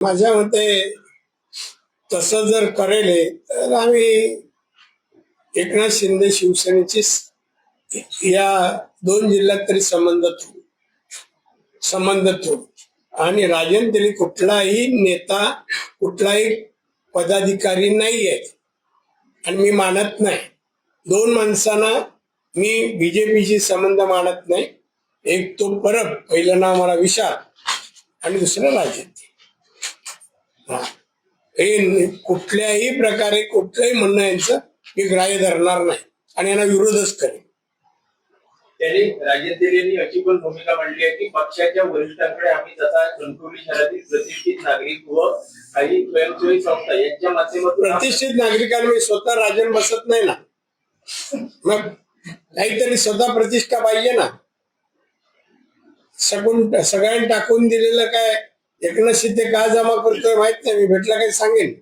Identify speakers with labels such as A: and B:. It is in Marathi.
A: माझ्या मते तसं जर करेल तर आम्ही एकनाथ शिंदे शिवसेनेची या दोन जिल्ह्यात तरी संबंध ठेवू आणि राजन कुठलाही नेता कुठलाही पदाधिकारी नाही आहे आणि मी मानत नाही. दोन माणसांना मी बीजेपीशी संबंध मानत नाही. एक तो परब, पहिलं नाव मला विशाल आणि दुसरं राजन. हे कुठल्याही प्रकारे कुठलंही म्हणणं यांचं मी ग्राह्य धरणार नाही आणि यांना विरोधच करेन.
B: त्यांनी राजन अशी पण भूमिका मांडली आहे की पक्षाच्या वरिष्ठांकडे आम्ही जसा कणकवली शहरातील प्रतिष्ठित नागरिक व काही स्वयंसेवी संस्था यांच्या माध्यमातून
A: प्रतिष्ठित नागरिकांना स्वतः राजन बसत नाही ना, मग काहीतरी स्वतः प्रतिष्ठा पाहिजे ना. सगळ्यांनी टाकून दिलेलं काय एकनाथ शिंदे का जमा करतोय माहित नाही. मी भेटला काही सांगेन.